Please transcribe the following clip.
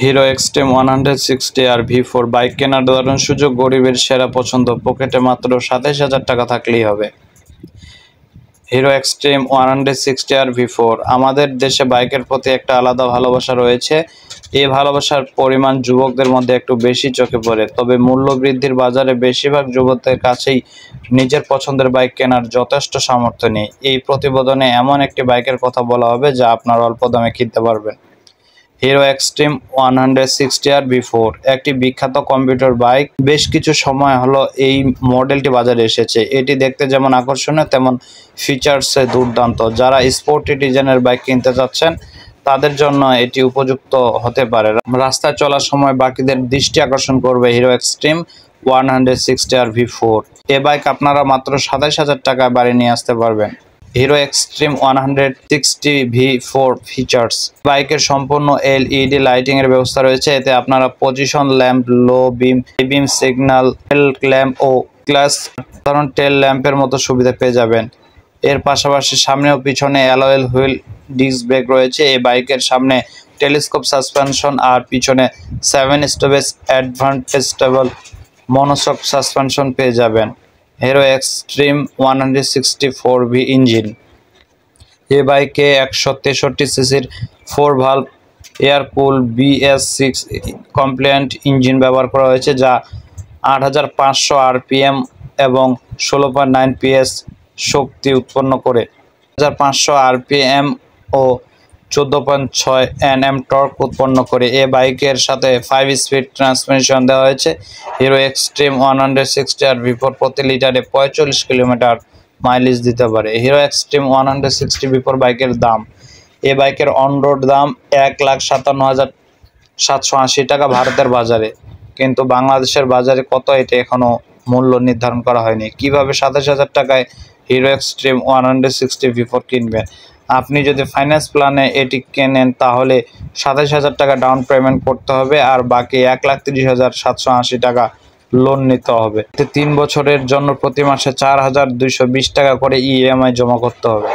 Hero Xtreme 160 আর V4 bike কেনার দারুণ সুযোগ, গরিবের সেরা পছন্দ, পকেটে মাত্র 27,000 টাকা থাকলেই হবে। হিরো এক্সট্রিম 160 আর V4। আমাদের দেশে বাইকের প্রতি একটা আলাদা ভালোবাসা রয়েছে। এই ভালোবাসার পরিমাণ যুবকদের মধ্যে একটু বেশি চোখে পড়ে, তবে মূল্য বৃদ্ধির বাজারে বেশিরভাগ যুবকদের কাছেই নিজের পছন্দের বাইক কেনার যথেষ্ট সামর্থ্য নেই। এই প্রতিবেদনে এমন একটি বাইকের কথা বলা হবে যা আপনার অল্প দামে কিনতে পারবেন। হিরো এক্সট্রিম 160 আর V4 একটি বিখ্যাত কম্পিউটার বাইক। বেশ কিছু সময় হলো এই মডেলটি বাজারে এসেছে। এটি দেখতে যেমন আকর্ষণীয় তেমন ফিচার্সে দুর্দান্ত। যারা স্পোর্টি ডিজাইনের বাইক কিনতে চাচ্ছেন তাদের জন্য এটি উপযুক্ত হতে পারে। রাস্তায় চলার সময় বাকিদের দৃষ্টি আকর্ষণ করবে হিরো এক্সট্রিম 160 আর V4। এ বাইক আপনারা মাত্র 27,000 টাকায় বাড়ি নিয়ে আসতে পারবেন। Hero Xtreme 160 V4 features. বাইকের সম্পূর্ণ LED লাইটিং এর ব্যবস্থা রয়েছে। এতে আপনারা position lamp, low beam signal, tail lamp ও ক্লাস সাধারণ টেল ল্যাম্পের মতো সুবিধা পেয়ে যাবেন। এর পাশাপাশি সামনে ও পিছনে অ্যালয়েল হুইল ডিস্ক ব্রেক রয়েছে। এই বাইকের সামনে টেলিস্কোপ সাসপেনশন আর পিছনে 7 স্টপেজ অ্যাডভান্টেজেবল মনোশক সাসপেনশন পেয়ে যাবেন। Hero Xtreme 164V engine. এই বাইকে 163 সিসির 4 valve air cool BS6 compliant engine ব্যবহার করা হয়েছে, যা 8500 RPM এবং 16.9 PS শক্তি উৎপন্ন করে। 8500 RPM ও 14.6 Nm টর্ক উৎপন্ন করে। এ বাইকের সাথে 5 স্পিড ট্রান্সমিশন দেওয়া হয়েছে। হিরো এক্সট্রিম 160 আর V4 প্রতি লিটারে 45 কিলোমিটার মাইলেজ দিতে পারে। হিরো এক্সট্রিম 160 V4 বাইকের দাম। এ বাইকের অন রোড দাম 1,57,780 টাকা ভারতের বাজারে, কিন্তু বাংলাদেশের বাজারে কত এটা এখনো মূল্য নির্ধারণ করা হয়নি। কিভাবে 27,000 টাকায় হিরো এক্সট্রিম 160 V4 কিনবেন? আপনি যদি ফাইন্যান্স প্ল্যানে এটি কেনেন তাহলে 27,000 টাকা ডাউন পেমেন্ট করতে হবে আর বাকি 1,30,780 টাকা লোন নিতে হবে। 3 বছরের জন্য প্রতি মাসে 4,220 টাকা করে EMI জমা করতে হবে।